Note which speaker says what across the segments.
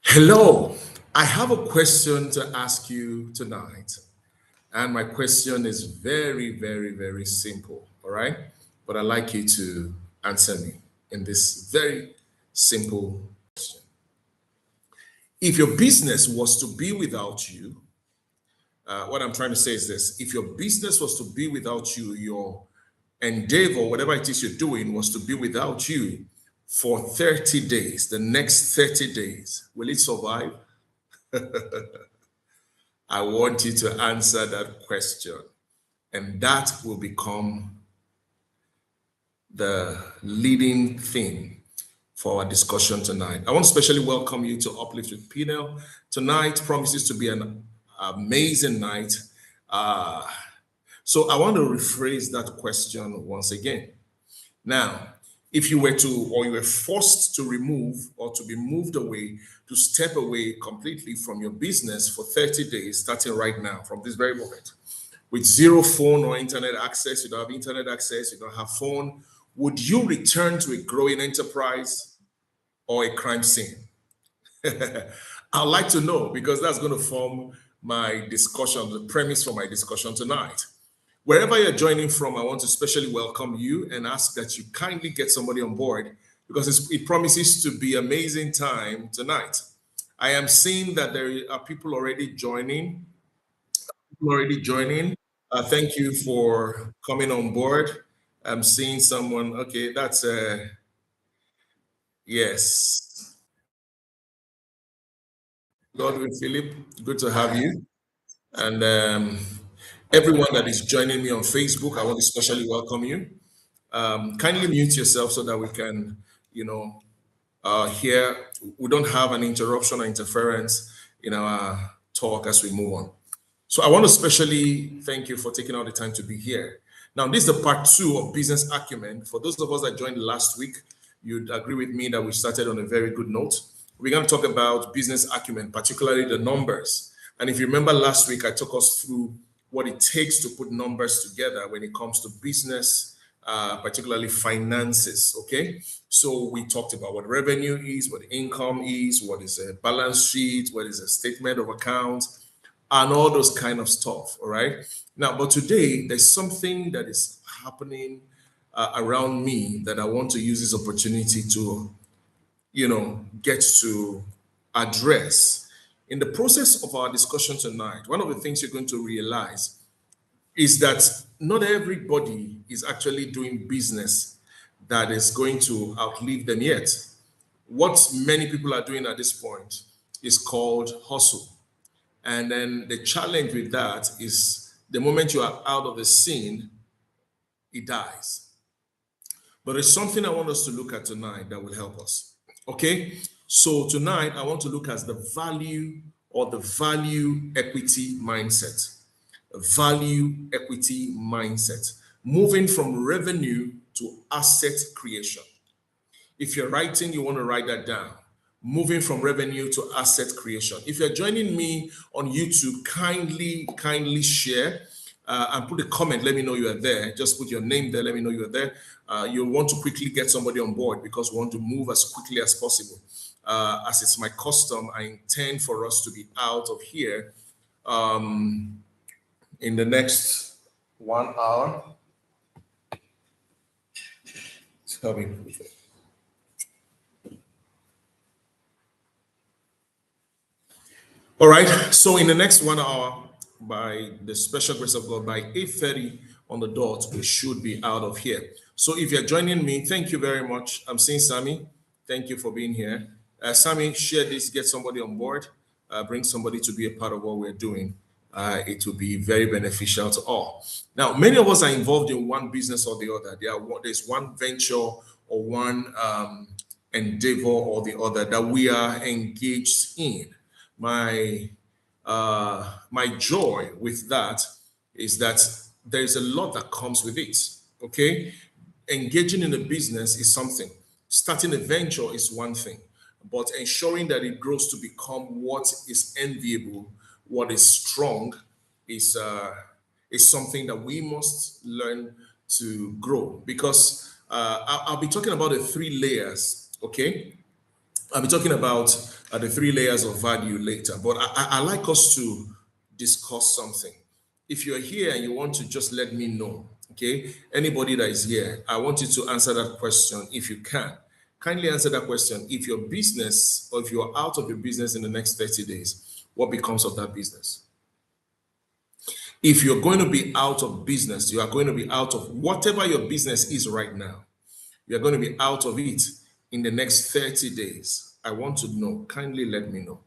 Speaker 1: Hello, I have a question to ask you tonight. And my question is very, very, very simple. All right. But I'd like you to answer me in this very simple question. If your business was to be without you, what I'm trying to say is this: if your business was to be without you, your endeavor, whatever it is you're doing, was to be without you for 30 days, the next 30 days, will it survive? I want you to answer that question, and that will become the leading theme for our discussion tonight. I want to especially welcome you to Uplift with Pinel. Tonight promises to be an amazing night. Uh, so I want to rephrase that question once again. Now, if you were to, or you were forced to remove or to be moved away, to step away completely from your business for 30 days, starting right now, from this very moment, with zero phone or internet access, you don't have internet access, you don't have phone, would you return to a growing enterprise or a crime scene? I'd like to know, because that's going to form my discussion, the premise for my discussion tonight. Wherever you're joining from, I want to especially welcome you and ask that you kindly get somebody on board, because it promises to be amazing time tonight. I am seeing that there are people already joining. Thank you for coming on board. I'm seeing someone. Okay, that's yes. Godwin Philip, good to have you. And everyone that is joining me on Facebook, I want to especially welcome you. Kindly mute yourself so that we can, you know, hear. We don't have an interruption or interference in our talk as we move on. So I want to especially thank you for taking out the time to be here. Now, this is the part two of Business Acumen. For those of us that joined last week, you'd agree with me that we started on a very good note. We're going to talk about business acumen, particularly the numbers. And if you remember last week, I took us through what it takes to put numbers together when it comes to business, particularly finances. Okay. So we talked about what revenue is, what income is, what is a balance sheet, what is a statement of accounts, and all those kind of stuff. All right. Now, but today there's something that is happening around me that I want to use this opportunity to, get to address. In the process of our discussion tonight, one of the things you're going to realize is that not everybody is actually doing business that is going to outlive them yet. What many people are doing at this point is called hustle. And then the challenge with that is the moment you are out of the scene, it dies. But it's something I want us to look at tonight that will help us. Okay? So tonight I want to look at the value or the value equity mindset. Value equity mindset. Moving from revenue to asset creation. If you're writing, you want to write that down. Moving from revenue to asset creation. If you're joining me on YouTube, kindly share and put a comment. Let me know you are there. Just put your name there. Let me know you are there. You'll want to quickly get somebody on board because we want to move as quickly as possible. As it's my custom, I intend for us to be out of here in the next 1 hour. Tell me. All right. So in the next 1 hour, by the special grace of God, by 8:30 on the dot, we should be out of here. So if you're joining me, thank you very much. I'm seeing Sammy. Thank you for being here. Sammy, share this, get somebody on board, bring somebody to be a part of what we're doing. It will be very beneficial to all. Now, many of us are involved in one business or the other. There's one venture or one endeavor or the other that we are engaged in. My joy with that is that there's a lot that comes with it. Okay, engaging in a business is something. Starting a venture is one thing, but ensuring that it grows to become what is enviable, what is strong, is something that we must learn to grow. Because I'll be talking about the three layers Okay, I'll be talking about the three layers of value later, but I like us to discuss something. If you're here and you want to just let me know, okay, anybody that is here, I want you to answer that question if you can. Kindly answer that question. If your business, or if you're out of your business in the next 30 days, what becomes of that business? If you're going to be out of business, you are going to be out of whatever your business is right now. You're going to be out of it in the next 30 days. I want to know. Kindly let me know.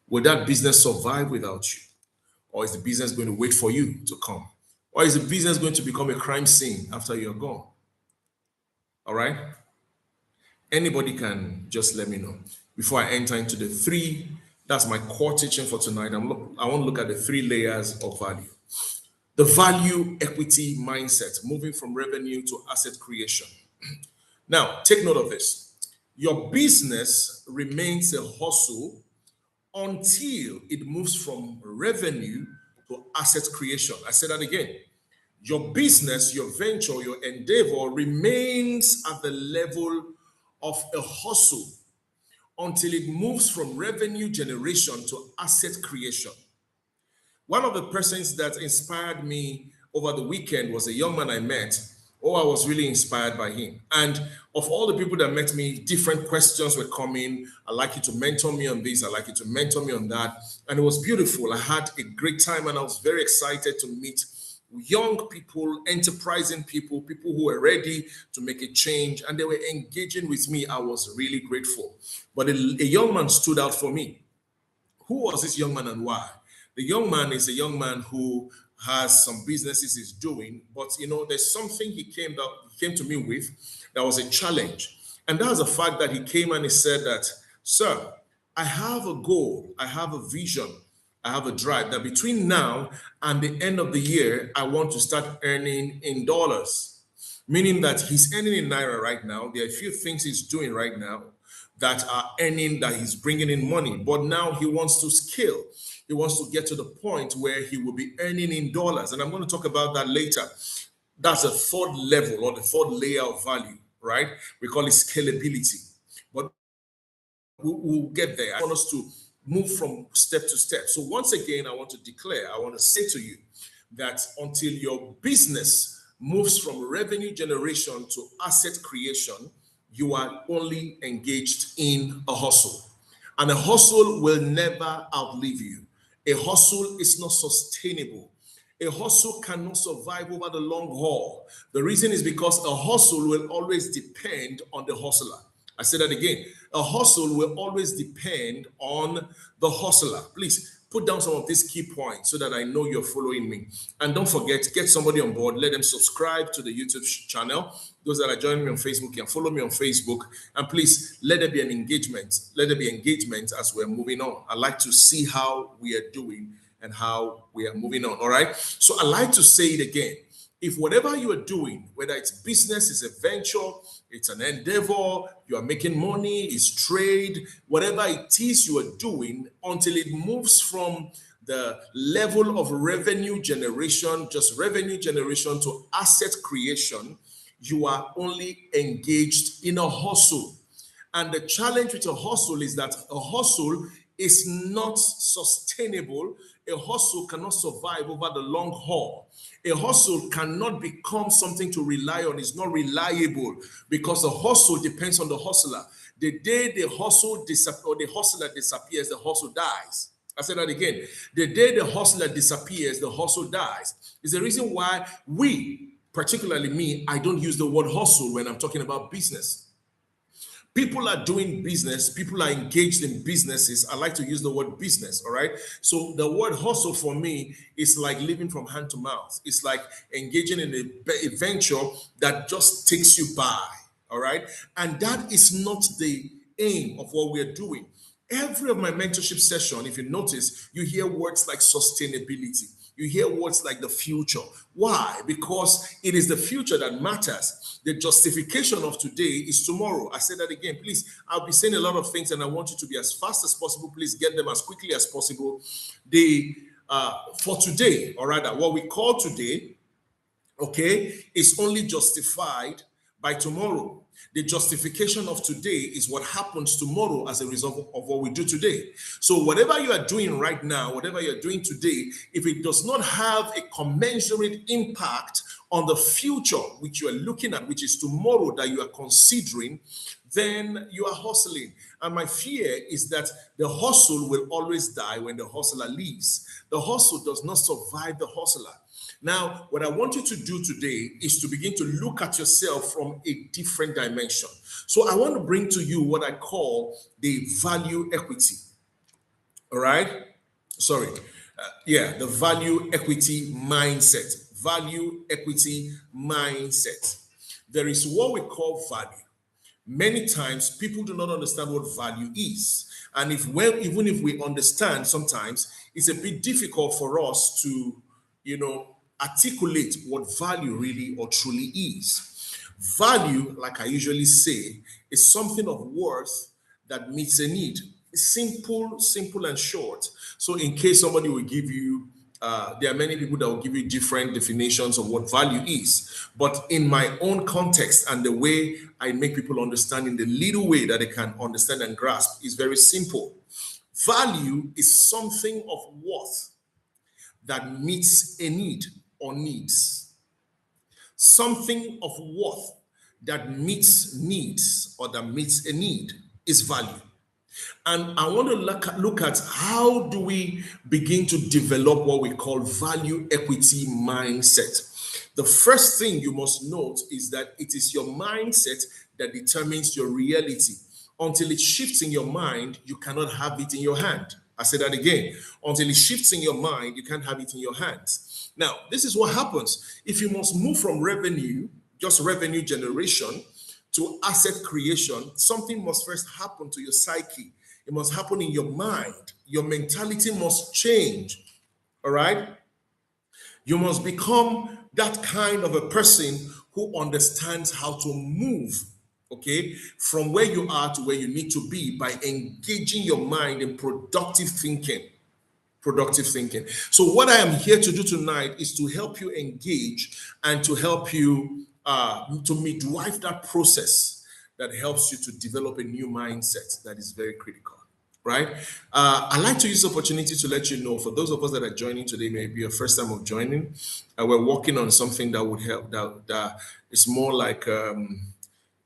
Speaker 1: Will that business survive without you? Or is the business going to wait for you to come? Or is the business going to become a crime scene after you're gone? All right? Anybody can just let me know. Before I enter into the three, that's my core teaching for tonight. I want to look at the three layers of value. The value equity mindset, moving from revenue to asset creation. Now, take note of this. Your business remains a hustle until it moves from revenue to asset creation. I say that again. Your business, your venture, your endeavor remains at the level of a hustle until it moves from revenue generation to asset creation. One of the persons that inspired me over the weekend was a young man I met. Oh, I was really inspired by him. And of all the people that met me, different questions were coming. I'd like you to mentor me on this. I'd like you to mentor me on that. And it was beautiful. I had a great time and I was very excited to meet young people, enterprising people, people who were ready to make a change. And they were engaging with me. I was really grateful. But a young man stood out for me. Who was this young man and why? The young man is a young man who has some businesses he's doing, but there's something he came to me with that was a challenge. And that's the fact that he came and he said that, sir, I have a goal, I have a vision, I have a drive that between now and the end of the year, I want to start earning in dollars. Meaning that he's earning in Naira right now. There are a few things he's doing right now that are earning, that he's bringing in money. But now he wants to scale. He wants to get to the point where he will be earning in dollars. And I'm going to talk about that later. That's a third level or the third layer of value, right? We call it scalability. But we'll get there. I want us to move from step to step. So once again, I want to say to you that until your business moves from revenue generation to asset creation, you are only engaged in a hustle. And a hustle will never outlive you. A hustle is not sustainable. A hustle cannot survive over the long haul. The reason is because a hustle will always depend on the hustler. I say that again. A hustle will always depend on the hustler. Please put down some of these key points so that I know you're following me. And don't forget, get somebody on board. Let them subscribe to the YouTube channel. Those that are joining me on Facebook can follow me on Facebook. And please, let there be an engagement. Let there be engagement as we're moving on. I like to see how we are doing and how we are moving on. All right. So I like to say it again. If whatever you are doing, whether it's business, it's a venture, it's an endeavor, you are making money, it's trade, whatever it is you are doing, until it moves from the level of revenue generation, just revenue generation, to asset creation, you are only engaged in a hustle. And the challenge with a hustle is that a hustle is not sustainable. A hustle cannot survive over the long haul. A hustle cannot become something to rely on. It's not reliable because the hustle depends on the hustler. The day the hustle or the hustler disappears, the hustle dies. I said that again. The day the hustler disappears, the hustle dies. It's the reason why particularly me, I don't use the word hustle when I'm talking about business. People are doing business. People are engaged in businesses. I like to use the word business, all right? So the word hustle for me is like living from hand to mouth. It's like engaging in a venture that just takes you by, all right? And that is not the aim of what we're doing. Every of my mentorship session, if you notice, you hear words like sustainability. You hear words like the future. Why? Because it is the future that matters. The justification of today is tomorrow. I say that again. Please, I'll be saying a lot of things and I want you to be as fast as possible. Please get them as quickly as possible. For today, or rather, what we call today, okay, is only justified by tomorrow. The justification of today is what happens tomorrow as a result of what we do today. So, whatever you are doing right now, whatever you're doing today, if it does not have a commensurate impact on the future which you are looking at, which is tomorrow that you are considering, then you are hustling. And my fear is that the hustle will always die when the hustler leaves. The hustle does not survive the hustler. Now, what I want you to do today is to begin to look at yourself from a different dimension. So I want to bring to you what I call the value equity. All right? Sorry. The value equity mindset. Value equity mindset. There is what we call value. Many times people do not understand what value is. And even if we understand, sometimes it's a bit difficult for us to, articulate what value really or truly is. Value, like I usually say, is something of worth that meets a need. Simple and short. So in case somebody will give you there are many people that will give you different definitions of what value is. But in my own context and the way I make people understand in the little way that they can understand and grasp is very simple. Value is something of worth that meets a need or needs. Something of worth that meets needs or that meets a need is value. And I want to look at how do we begin to develop what we call value equity mindset. The first thing you must note is that it is your mindset that determines your reality. Until it shifts in your mind, you cannot have it in your hand. I say that again. Until it shifts in your mind, you can't have it in your hands. Now, this is what happens. If you must move from revenue, just revenue generation, to asset creation, something must first happen to your psyche. It must happen in your mind. Your mentality must change. All right? You must become that kind of a person who understands how to move, okay, from where you are to where you need to be by engaging your mind in productive thinking. Productive thinking. So, what I am here to do tonight is to help you engage and to help you to midwife that process that helps you to develop a new mindset that is very critical, right? I'd like to use the opportunity to let you know, for those of us that are joining today, maybe your first time of joining, we're working on something that would help, that is more like, in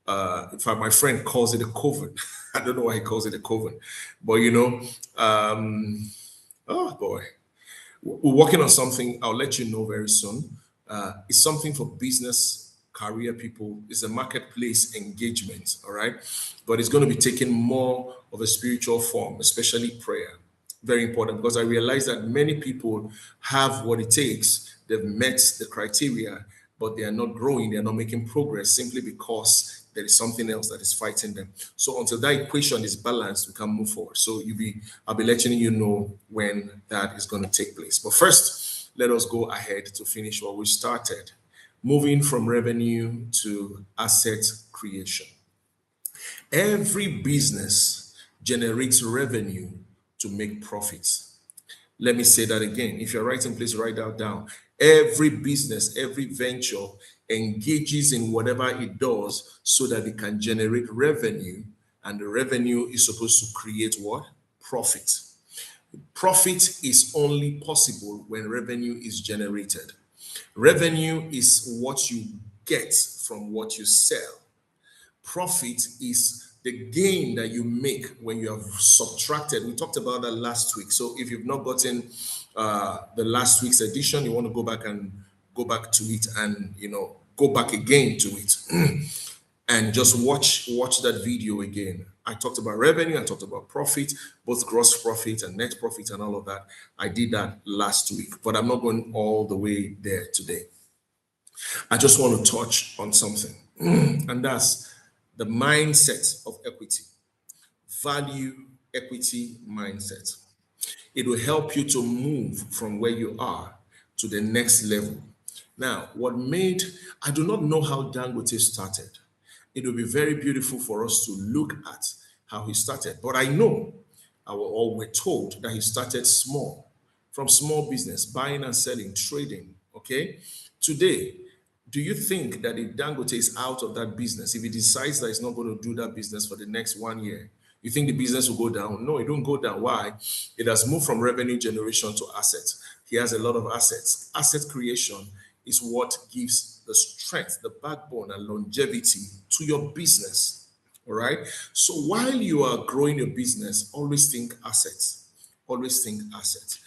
Speaker 1: fact, my friend calls it a coven. I don't know why he calls it a coven, but oh boy, we're working on something. I'll let you know very soon. It's something for business, career people. It's a marketplace engagement, all right? But it's going to be taking more of a spiritual form, especially prayer. Very important, because I realize that many people have what it takes. They've met the criteria, but they are not growing. They are not making progress simply because there is something else that is fighting them. So until that equation is balanced, we can move forward. So I'll be letting you know when that is going to take place. But first, let us go ahead to finish what we started. Moving from revenue to asset creation. Every business generates revenue to make profits. Let me say that again. If you're writing, please write that down. Every business, every venture engages in whatever it does so that it can generate revenue, and the revenue is supposed to create what? Profit. Profit is only possible when revenue is generated. Revenue is what you get from what you sell. Profit is the gain that you make when you have subtracted. We talked about that last week. So if you've not gotten the last week's edition, you want to go back to it and go back again to it and just watch that video again. I talked about revenue, I talked about profit, both gross profit and net profit and all of that. I did that last week, but I'm not going all the way there today. I just want to touch on something, and that's the mindset of equity. Value equity mindset. It will help you to move from where you are to the next level. Now, I do not know how Dangote started. It will be very beautiful for us to look at how he started. But I know, or we're told, that he started small, from small business, buying and selling, trading, okay? Today, Do you think that if Dangote is out of that business, if he decides that he's not going to do that business for the next 1 year, you think the business will go down? No, it don't go down. Why? It has moved from revenue generation to assets. He has a lot of assets. Asset creation is what gives the strength, the backbone, and longevity to your business. All right. So while you are growing your business, always think assets. Always think assets.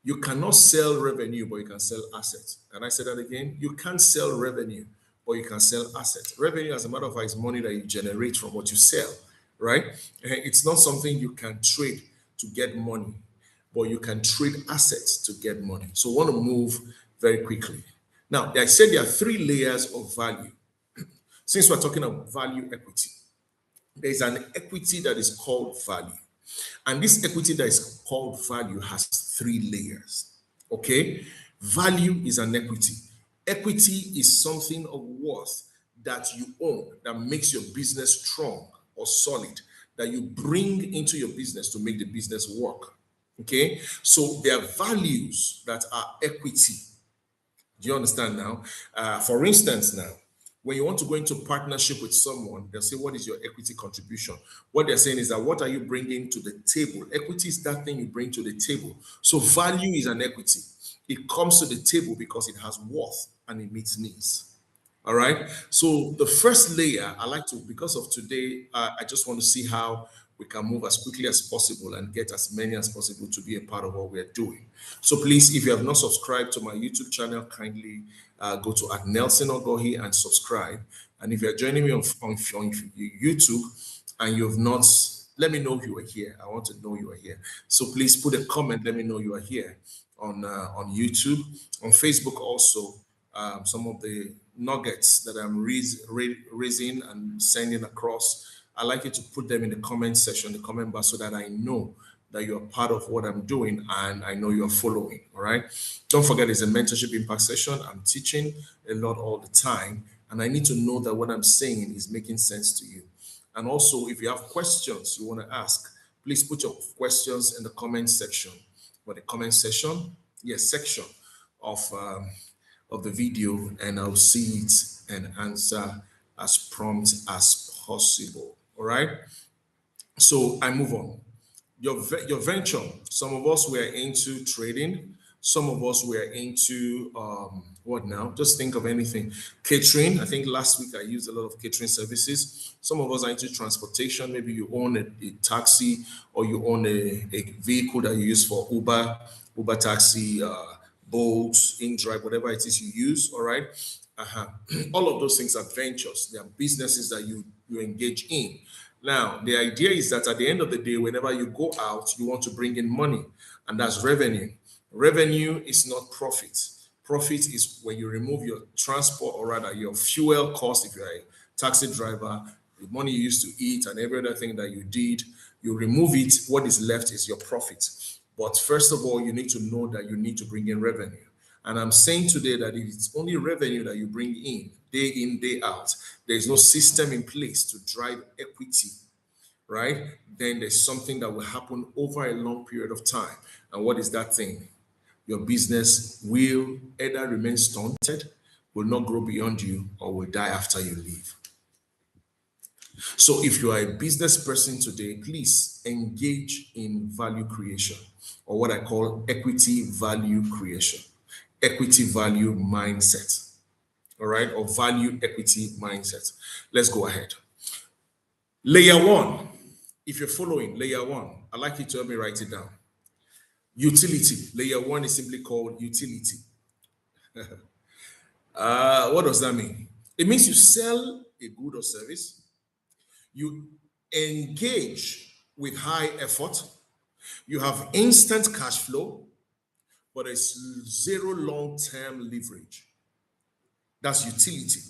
Speaker 1: You cannot sell revenue, but you can sell assets. Can I say that again? You can't sell revenue, but you can sell assets. Revenue, as a matter of fact, is money that you generate from what you sell, right? It's not something you can trade to get money, but you can trade assets to get money. So I want to move very quickly. Now, I said there are three layers of value. Since we're talking about value equity, there's an equity that is called value. And this equity that is called value has three layers. Okay? Value is an equity. Equity is something of worth that you own that makes your business strong or solid, that you bring into your business to make the business work. Okay? So there are values that are equity. Do you understand now? For instance, now, when you want to go into partnership with someone, they'll say, what is your equity contribution? What they're saying is that, what are you bringing to the table? Equity is that thing you bring to the table. So value is an equity. It comes to the table because it has worth and it meets needs. All right. So the first layer, I like to, because of today, I just want to see how we can move as quickly as possible and get as many as possible to be a part of what we're doing. So please, if you have not subscribed to my YouTube channel, kindly go to @Nelson Ogohi and subscribe. And if you're joining me on YouTube and you have not, let me know you are here. I want to know you are here. So please put a comment. Let me know you are here on YouTube, on Facebook also. Some of the nuggets that I'm raising and sending across, I like you to put them in the comment section, the comment box, so that I know that you're part of what I'm doing and I know you're following. All right. Don't forget, it's a mentorship impact session. I'm teaching a lot all the time, and I need to know that what I'm saying is making sense to you. And also, if you have questions you want to ask, please put your questions in the comment section. But the comment section, yes, section of the video, and I'll see it and answer as prompt as possible. All right. So I move on. Your venture. Some of us were into trading. Some of us were into what now? Just think of anything. Catering. I think last week I used a lot of catering services. Some of us are into transportation. Maybe you own a taxi, or you own a vehicle that you use for Uber taxi, Bolt, InDrive, whatever it is you use. All right. All of those things are ventures. They are businesses that you engage in. Now, the idea is that at the end of the day, whenever you go out, you want to bring in money, and that's revenue. Revenue is not profit. Profit is when you remove your transport, or rather your fuel cost. If you're a taxi driver, the money you used to eat and every other thing that you did, you remove it. What is left is your profit. But first of all, you need to know that you need to bring in revenue. And I'm saying today that if it's only revenue that you bring in, day out, there's no system in place to drive equity, right? Then there's something that will happen over a long period of time. And what is that thing? Your business will either remain stunted, will not grow beyond you, or will die after you leave. So if you are a business person today, please engage in value creation, or what I call equity value creation, equity value mindset. All right, or value equity mindset. Let's go ahead. Layer one. If you're following layer one, I'd like you to help me write it down. Utility. Layer one is simply called utility. What does that mean? It means you sell a good or service, you engage with high effort, you have instant cash flow, but there's zero long-term leverage. That's utility.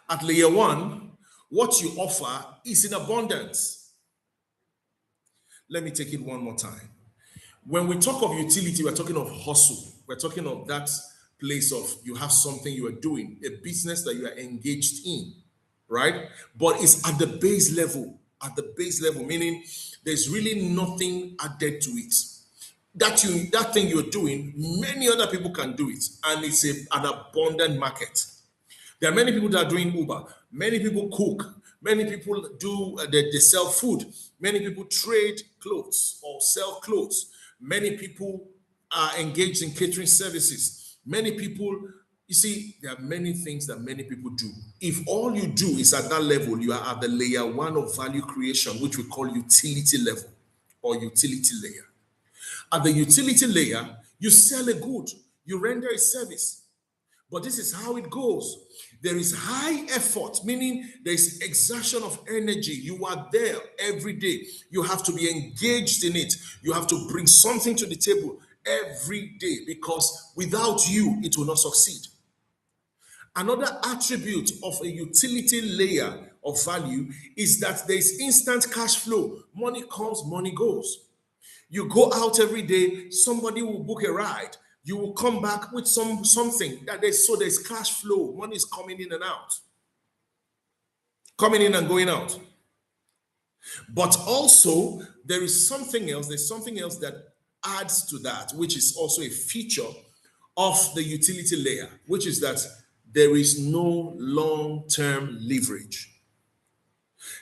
Speaker 1: At layer one, what you offer is in abundance. Let me take it one more time. When we talk of utility, we're talking of hustle. We're talking of that place of you have something you are doing, a business that you are engaged in, right? But it's at the base level, meaning there's really nothing added to it. That thing you're doing, many other people can do it, and it's an abundant market. There are many people that are doing Uber. Many people cook. Many people do, they sell food. Many people trade clothes or sell clothes. Many people are engaged in catering services. Many people, you see, there are many things that many people do. If all you do is at that level, you are at the layer one of value creation, which we call utility level or utility layer. At the utility layer, you sell a good, you render a service. But this is how it goes. There is high effort, meaning there is exertion of energy. You are there every day. You have to be engaged in it. You have to bring something to the table every day because without you, it will not succeed. Another attribute of a utility layer of value is that there is instant cash flow. Money comes, money goes. You go out every day, somebody will book a ride. You will come back with something that there's cash flow. Money is coming in and out, coming in and going out. But also there is something else. There's something else that adds to that, which is also a feature of the utility layer, which is that there is no long-term leverage.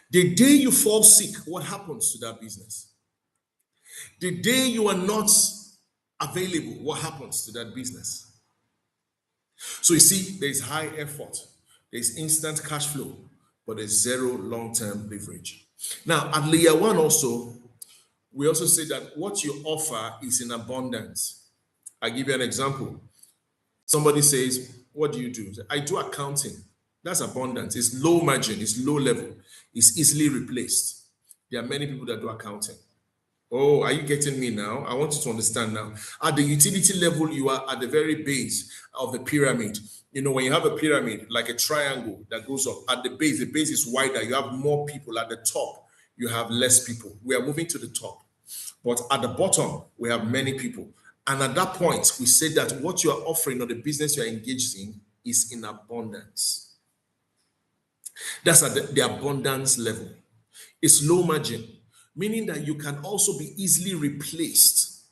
Speaker 1: The day you fall sick, what happens to that business? The day you are not available, what happens to that business? So you see, there's high effort, there's instant cash flow, but there's zero long-term leverage. Now, at layer one also, we also say that what you offer is in abundance. I give you an example. Somebody says, what do you do? I do accounting. That's abundance. It's low margin, it's low level, it's easily replaced. There are many people that do accounting. Oh, are you getting me now? I want you to understand now. At the utility level, you are at the very base of the pyramid. You know, when you have a pyramid, like a triangle that goes up, at the base is wider. You have more people. At the top, you have less people. We are moving to the top. But at the bottom, we have many people. And at that point, we say that what you are offering or the business you are engaged in is in abundance. That's at the abundance level. It's low margin, meaning that you can also be easily replaced.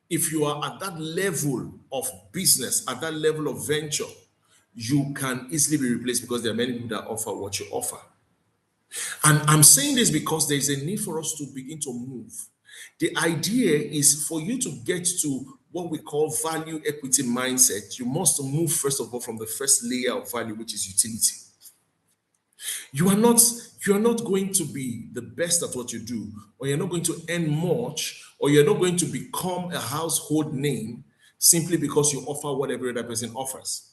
Speaker 1: If you are at that level of business, at that level of venture, you can easily be replaced because there are many people that offer what you offer. And I'm saying this because there's a need for us to begin to move. The idea is for you to get to what we call value equity mindset. You must move, first of all, from the first layer of value, which is utility. You are not going to be the best at what you do, or you're not going to earn much, or you're not going to become a household name simply because you offer what every other person offers.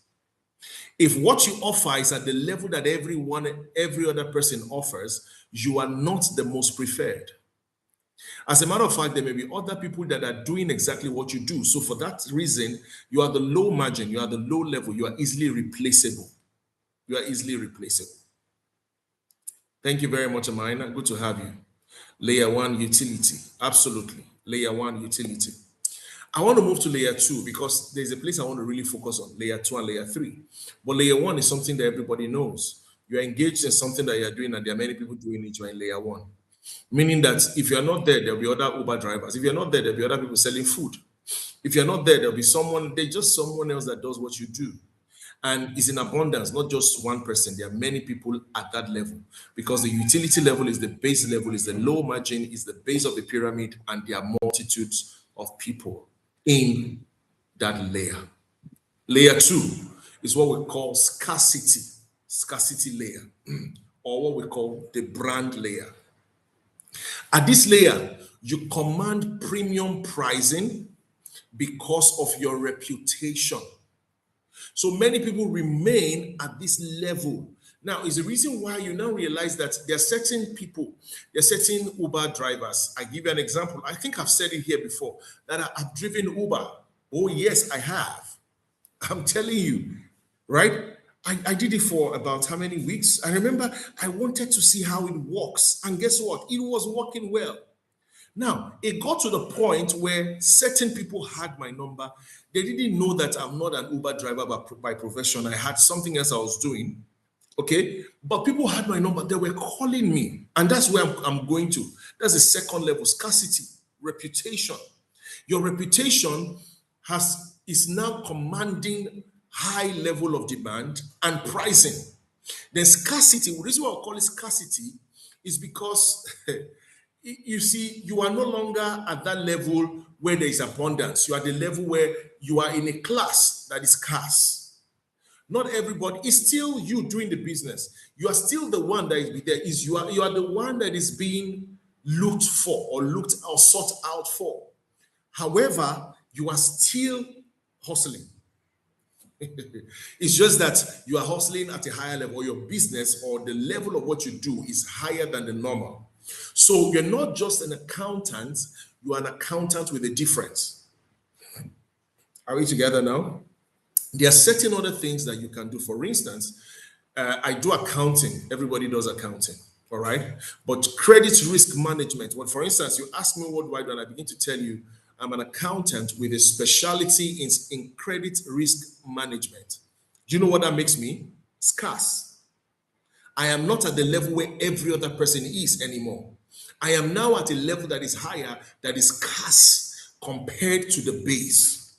Speaker 1: If what you offer is at the level that every other person offers, you are not the most preferred. As a matter of fact, there may be other people that are doing exactly what you do. So for that reason, you are the low margin, you are the low level, you are easily replaceable. You are easily replaceable. Thank you very much, Amina. Good to have you. Layer one, utility. Absolutely. Layer one, utility. I want to move to layer two because there's a place I want to really focus on, layer two and layer three. But layer one is something that everybody knows. You're engaged in something that you're doing, and there are many people doing it. You're in layer one. Meaning that if you're not there, there'll be other Uber drivers. If you're not there, there'll be other people selling food. If you're not there, there'll be someone else that does what you do. And it's in abundance, not just one person. There are many people at that level because the utility level is the base level, is the low margin, is the base of the pyramid, and there are multitudes of people in that layer. Layer two is what we call scarcity layer, or what we call the brand layer. At this layer, you command premium pricing because of your reputation. So many people remain at this level. Now, is the reason why you now realize that there are certain people, there are certain Uber drivers. I give you an example. I think I've said it here before, that I've driven Uber. Oh, yes, I have. I'm telling you, right? I did it for about how many weeks? I remember I wanted to see how it works. And guess what? It was working well. Now, it got to the point where certain people had my number. They didn't know that I'm not an Uber driver by profession. I had something else I was doing. Okay. But people had my number. They were calling me. And that's where I'm going to. That's the second level, scarcity, reputation. Your reputation is now commanding high level of demand, and pricing. Then scarcity, the reason why I call it scarcity is because you see, you are no longer at that level where there is abundance. You are the level where you are in a class that is scarce. Not everybody is still you doing the business. You are still the one that is there. Is you are the one that is being looked for or looked or sought out for. However, you are still hustling. It's just that you are hustling at a higher level, or your business or the level of what you do is higher than the normal. So you're not just an accountant, you are an accountant with a difference. Are we together now? There are certain other things that you can do. For instance, I do accounting. Everybody does accounting, all right? But credit risk management. Well, for instance, you ask me what do I do, and I begin to tell you I'm an accountant with a specialty in credit risk management. Do you know what that makes me? Scarce. I am not at the level where every other person is anymore. I am now at a level that is higher, that is scarce compared to the base.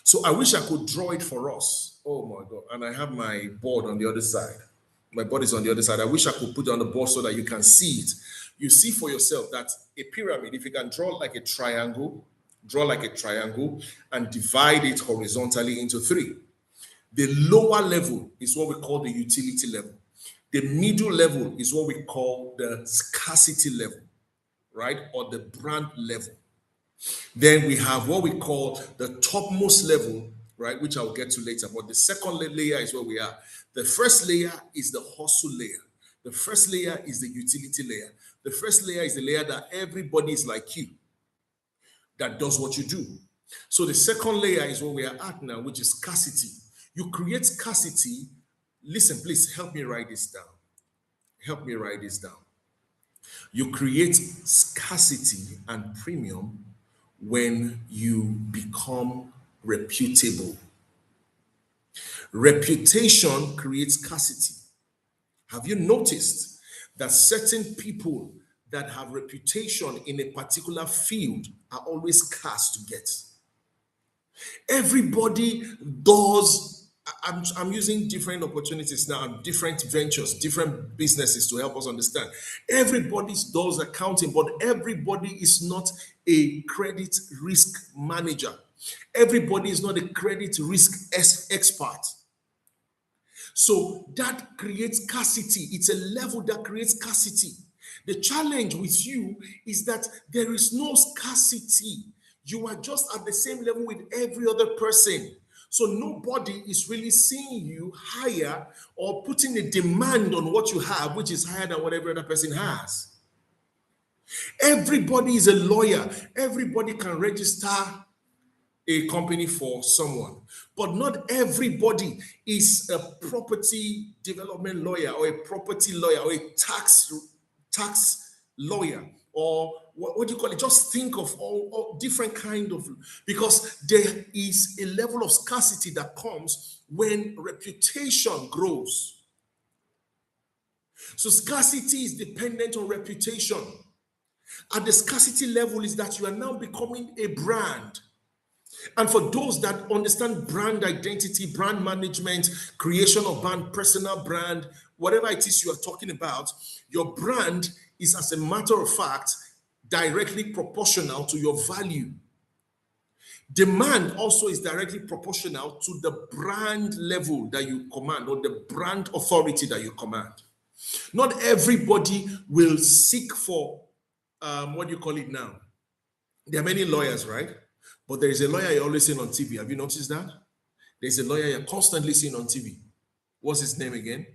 Speaker 1: So I wish I could draw it for us. Oh my God. And I have my board on the other side. My board is on the other side. I wish I could put it on the board so that you can see it. You see for yourself that a pyramid, if you can draw like a triangle and divide it horizontally into three. The lower level is what we call the utility level. The middle level is what we call the scarcity level, right? Or the brand level. Then we have what we call the topmost level, right? Which I'll get to later. But the second layer is where we are. The first layer is the hustle layer. The first layer is the utility layer. The first layer is the layer that everybody is like you, that does what you do. So the second layer is where we are at now, which is scarcity. You create scarcity. Listen, please help me write this down. Help me write this down. You create scarcity and premium when you become reputable. Reputation creates scarcity. Have you noticed that certain people that have reputation in a particular field are always scarce to get? Everybody does. I'm using different opportunities now, different ventures, different businesses to help us understand. Everybody does accounting, but everybody is not a credit risk manager. Everybody is not a credit risk expert. So that creates scarcity. It's a level that creates scarcity. The challenge with you is that there is no scarcity. You are just at the same level with every other person. So nobody is really seeing you higher or putting a demand on what you have, which is higher than what every other person has. Everybody is a lawyer. Everybody can register a company for someone, but not everybody is a property development lawyer or a property lawyer or a tax lawyer, or what do you call it? Just think of all different kind of, because there is a level of scarcity that comes when reputation grows. So scarcity is dependent on reputation. At the scarcity level is that you are now becoming a brand. And for those that understand brand identity, brand management, creation of brand, personal brand, whatever it is you are talking about, your brand is, as a matter of fact, directly proportional to your value. Demand also is directly proportional to the brand level that you command, or the brand authority that you command. Not everybody will seek for, what do you call it now? There are many lawyers, right? But there is a lawyer you're always seeing on TV. Have you noticed that? There's a lawyer you're constantly seeing on TV. What's his name again?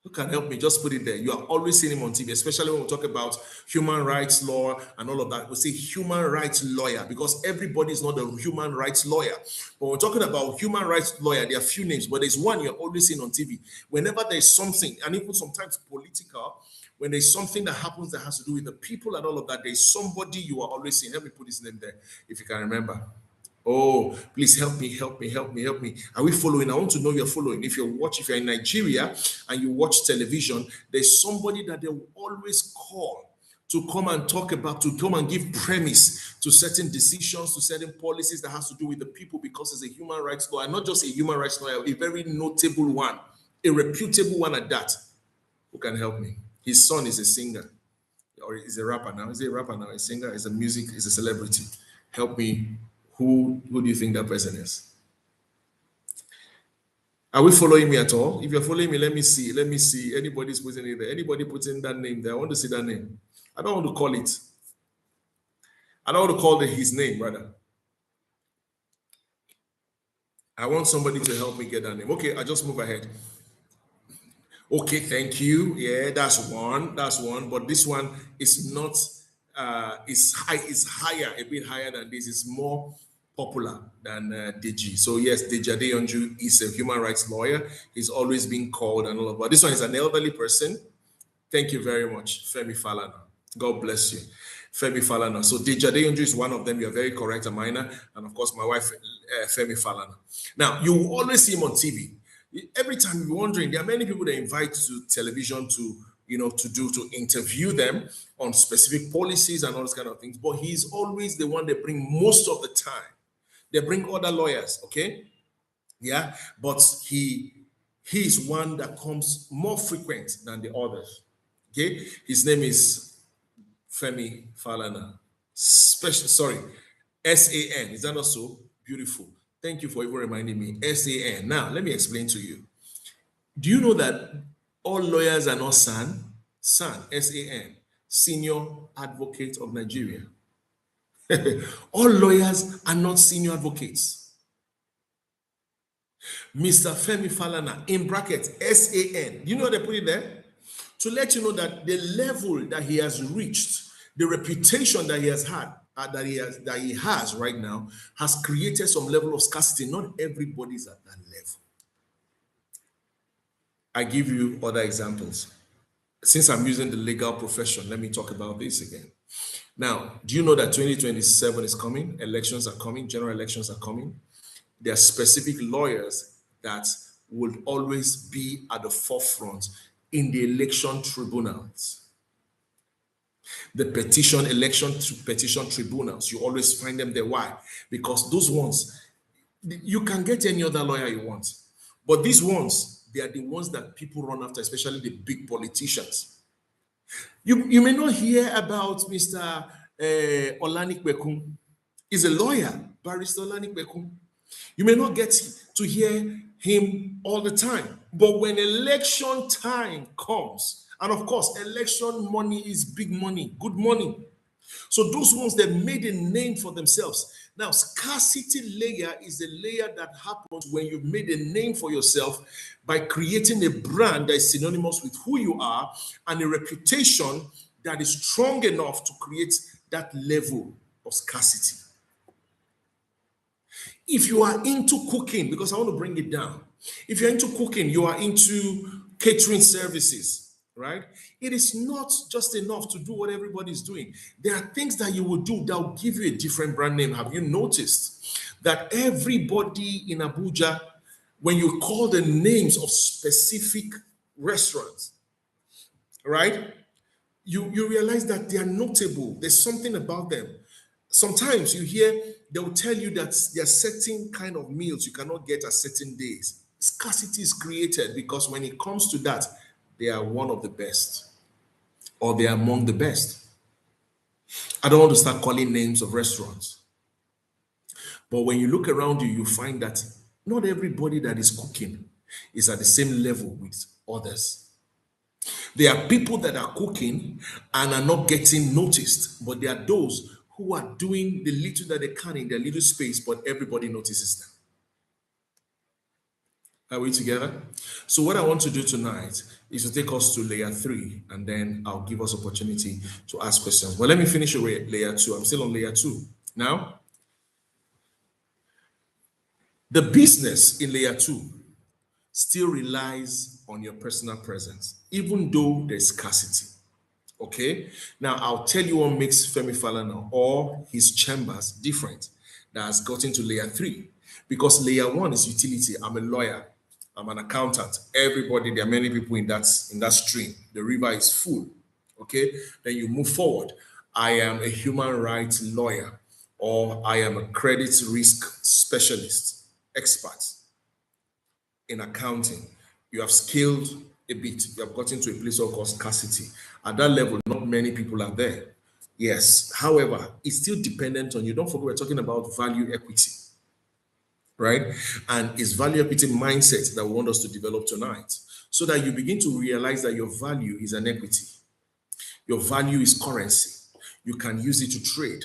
Speaker 1: Who can help me? Just put it there. You are always seeing him on TV, especially when we talk about human rights law and all of that. We say human rights lawyer because everybody is not a human rights lawyer. But we're talking about human rights lawyer. There are a few names, but there's one you're always seeing on TV. Whenever there's something, and even sometimes political, when there's something that happens that has to do with the people and all of that, there's somebody you are always seeing. Let me put his name there if you can remember. Oh, please help me. Are we following? I want to know you're following. If you're in Nigeria and you watch television, there's somebody that they will always call to come and talk about, to come and give premise to certain decisions, to certain policies that has to do with the people, because it's a human rights lawyer, and not just a human rights lawyer, a very notable one, a reputable one at that, who can help me. His son is a singer, or is a rapper now. Is he a rapper now? A singer? Is a music? Is a celebrity? Help me. Who do you think that person is? Are we following me at all? If you're following me, let me see. Let me see. Anybody's putting it there. Anybody putting that name there? I want to see that name. I don't want to call it. I don't want to call his name, rather. I want somebody to help me get that name. Okay, I just move ahead. Okay, thank you. Yeah, that's one. That's one. But this one is not. Is high. Is higher, a bit higher than this. It's more popular than Deji. So yes, Deji Adeyanju is a human rights lawyer. He's always been called and all of that. This one is an elderly person. Thank you very much, Femi Falana. God bless you, Femi Falana. So Deji Adeyanju is one of them. You're very correct, Amina. And of course, my wife, Femi Falana. Now, you will always see him on TV. Every time you're wondering, there are many people they invite to television to, to interview them on specific policies and all those kind of things. But he's always the one they bring most of the time. They bring other lawyers, okay? Yeah, but he's one that comes more frequent than the others. Okay, his name is Femi Falana. S-A-N. Is that not so? Beautiful. Thank you for even reminding me. S-A-N. Now, let me explain to you. Do you know that all lawyers are not SAN? SAN, S-A-N, Senior Advocate of Nigeria. All lawyers are not senior advocates. Mr. Femi Falana, in brackets, S-A-N. You know what they put it there? To let you know that the level that he has reached, the reputation that he has had, that he has right now, has created some level of scarcity. Not everybody's at that level. I give you other examples. Since I'm using the legal profession, let me talk about this again. Now, do you know that 2027 is coming? Elections are coming, general elections are coming. There are specific lawyers that will always be at the forefront in the election tribunals. The petition tribunals, you always find them there. Why? Because those ones, you can get any other lawyer you want. But these ones, they are the ones that people run after, especially the big politicians. You may not hear about Mr. Olanikbekum. He's a lawyer, Barrister Olanikbekum. You may not get to hear him all the time. But when election time comes, and of course, election money is big money, good money. So those ones that made a name for themselves. Now, scarcity layer is the layer that happens when you've made a name for yourself by creating a brand that is synonymous with who you are and a reputation that is strong enough to create that level of scarcity. If you are into cooking, because I want to bring it down, if you're into cooking, you are into catering services, right? It is not just enough to do what everybody is doing. There are things that you will do that will give you a different brand name. Have you noticed that everybody in Abuja, when you call the names of specific restaurants, right, you realize that they are notable. There's something about them. Sometimes you hear they'll tell you that there are certain kind of meals you cannot get at certain days. Scarcity is created because when it comes to that, they are one of the best, or they are among the best. I don't want to start calling names of restaurants, but when you look around you, you find that not everybody that is cooking is at the same level with others. There are people that are cooking and are not getting noticed, but there are those who are doing the little that they can in their little space, but everybody notices them. Are we together? So what I want to do tonight is to take us to layer 3, and then I'll give us opportunity to ask questions. Well, let me finish with layer 2. I'm still on layer 2. Now, the business in layer 2 still relies on your personal presence, even though there's scarcity. Okay? Now, I'll tell you what makes Femi Falana or his chambers different that has gotten to layer 3. Because layer 1 is utility. I'm a lawyer. I'm an accountant. Everybody, there are many people in that stream. The river is full. Okay, then you move forward. I am a human rights lawyer, or I am a credit risk specialist, expert in accounting. You have scaled a bit, you have gotten to a place of called scarcity. At that level, not many people are there. Yes, however, it's still dependent on you. Don't forget, we're talking about value equity, right? And it's value equity mindset that we want us to develop tonight, so that you begin to realize that your value is an equity. Your value is currency. You can use it to trade.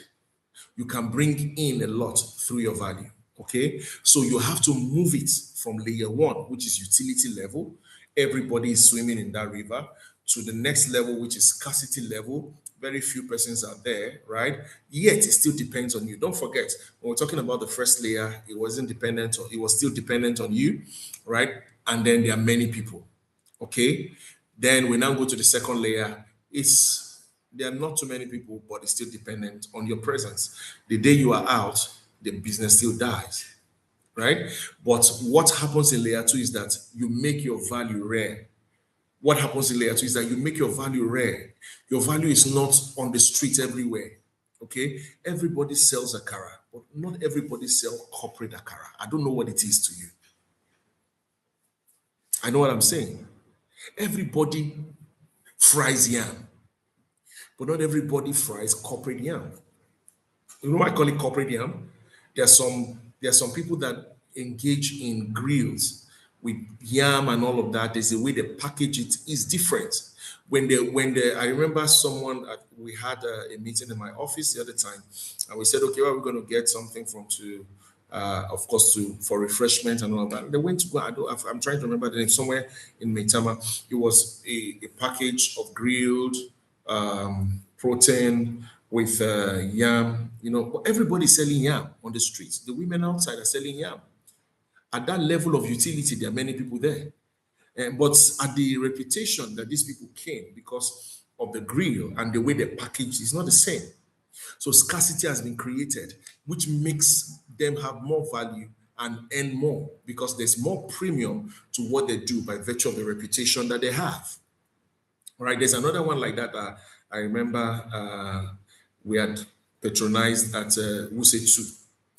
Speaker 1: You can bring in a lot through your value. Okay. So you have to move it from layer one, which is utility level. Everybody is swimming in that river, to the next level, which is scarcity level. Very few persons are there, right? Yet it still depends on you. Don't forget, when we're talking about the first layer, it wasn't dependent on, it was still dependent on you, right? And then there are many people. Okay. Then we now go to the second layer. It's There are not too many people, but it's still dependent on your presence. The day you are out, the business still dies, right? But what happens in layer two is that you make your value rare. What happens in layer two is that you make your value rare. Your value is not on the street everywhere. Okay, everybody sells akara, but not everybody sells corporate akara. I don't know what it is to you. I know what I'm saying. Everybody fries yam, but not everybody fries corporate yam. You know why I call it corporate yam? There are some people that engage in grills with yam and all of that. There's a way they package it is different. When they I remember we had a meeting in my office the other time, and we said, okay, well, we're going to get something from to of course, to for refreshment and all of that. They went to go. I'm trying to remember the name, somewhere in Maitama. It was a package of grilled protein with yam. Everybody's selling yam on the streets. The women outside are selling yam. At that level of utility, there are many people there. But at the reputation that these people came because of the grill and the way they package is not the same. So scarcity has been created, which makes them have more value and earn more because there's more premium to what they do by virtue of the reputation that they have. All right, there's another one like that. I remember we had patronized at Wuse 2.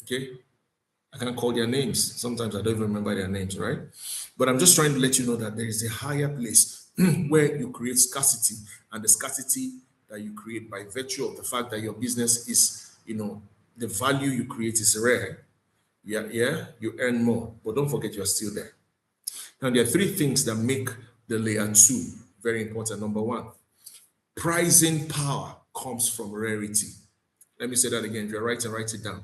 Speaker 1: Okay, I can't call their names. Sometimes I don't even remember their names, right? But I'm just trying to let you know that there is a higher place where you create scarcity, and the scarcity that you create by virtue of the fact that your business is, the value you create is rare. Yeah, you earn more, but don't forget you're still there. Now, there are three things that make the layer two very important. Number one, pricing power comes from rarity. Let me say that again. If you're writing, write it down.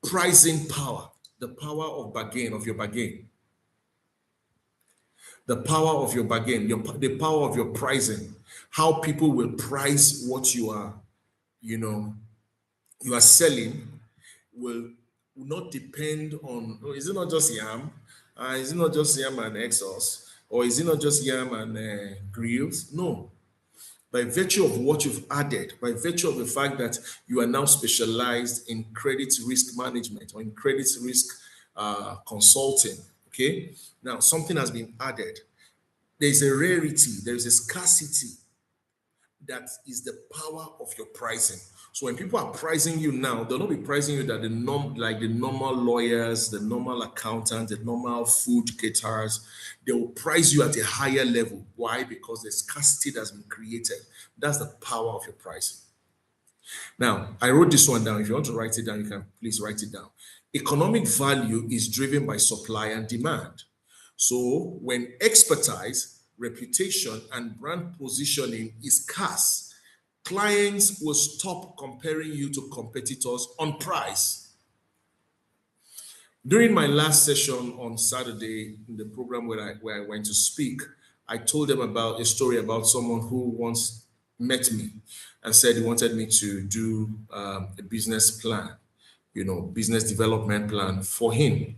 Speaker 1: Pricing power, the power of bargain, of your bargain. The power of your bargain, the power of your pricing, how people will price what you are selling will not depend on, is it not just yam? Is it not just yam and exhaust? Or is it not just yam and grills? No. By virtue of what you've added, by virtue of the fact that you are now specialized in credit risk management or in credit risk consulting, okay? Now, something has been added. There's a rarity, there's a scarcity that is the power of your pricing. So when people are pricing you now, they'll not be pricing you that like the normal lawyers, the normal accountants, the normal food caterers. They will price you at a higher level. Why? Because the scarcity that's been created. That's the power of your pricing. Now, I wrote this one down. If you want to write it down, you can please write it down. Economic value is driven by supply and demand. So when expertise, reputation, and brand positioning is scarce, clients will stop comparing you to competitors on price. During my last session on Saturday in the program where I went to speak, I told them about a story about someone who once met me and said he wanted me to do a business plan, business development plan for him.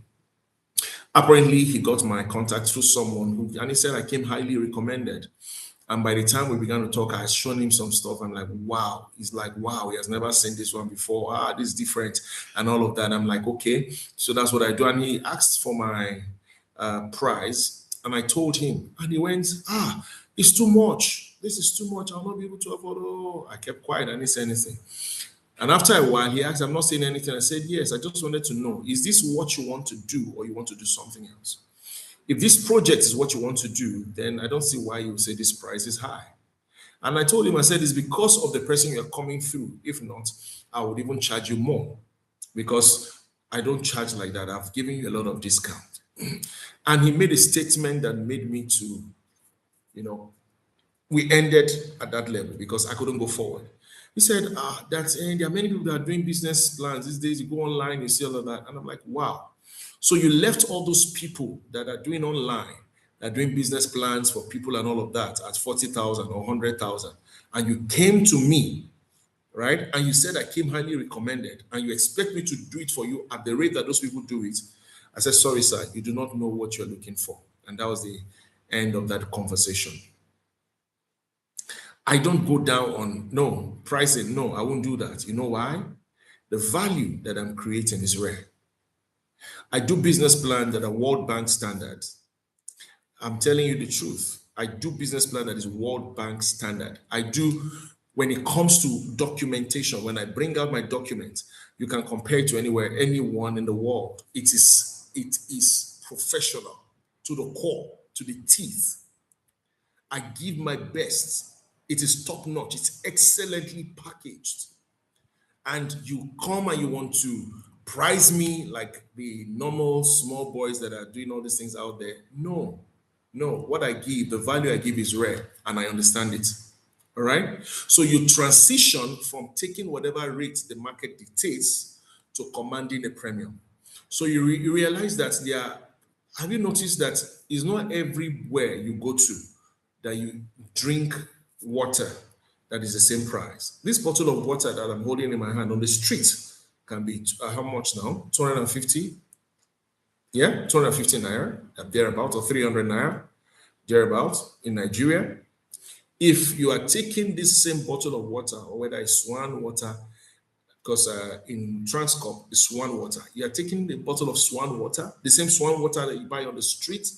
Speaker 1: Apparently, he got my contact through someone and he said I came highly recommended. And by the time we began to talk, I had shown him some stuff. I'm like, wow. He's like, wow, he has never seen this one before. This is different and all of that. I'm like, okay. So that's what I do. And he asked for my price. And I told him, and he went, it's too much. this is too much. I'll not be able to afford. Oh, I kept quiet. I didn't say anything. And after a while, he asked, I'm not saying anything. I said, yes, I just wanted to know, is this what you want to do or you want to do something else? If this project is what you want to do, then I don't see why you would say this price is high. And I told him, I said, it's because of the person you're coming through. If not, I would even charge you more because I don't charge like that. I've given you a lot of discount. And he made a statement that made me to, you know, we ended at that level because I couldn't go forward. He said, there are many people that are doing business plans these days. You go online, you see all of that. And I'm like, wow. So you left all those people that are doing online, that are doing business plans for people and all of that at 40,000 or 100,000. And you came to me, right? And you said I came highly recommended and you expect me to do it for you at the rate that those people do it. I said, sorry, sir, you do not know what you're looking for. And that was the end of that conversation. I don't go down on no pricing. No, I won't do that. You know why? The value that I'm creating is rare. I do business plans that are World Bank standards. I'm telling you the truth. I do business plan that is World Bank standard. I do when it comes to documentation. When I bring out my documents, you can compare it to anywhere, anyone in the world. It is professional to the core, to the teeth. I give my best. It is top notch. It's excellently packaged. And you come and you want to price me like the normal small boys that are doing all these things out there. No, what I give, the value I give is rare and I understand it. All right. So you transition from taking whatever rate the market dictates to commanding a premium. So you realize that have you noticed that it's not everywhere you go to that you drink water that is the same price. This bottle of water that I'm holding in my hand on the street can be how much now? 250? Yeah, 250 naira, thereabout, or 300 naira, thereabout in Nigeria. If you are taking this same bottle of water, or whether it's Swan water, because in Transcorp, it's Swan water. You are taking the bottle of Swan water, the same Swan water that you buy on the street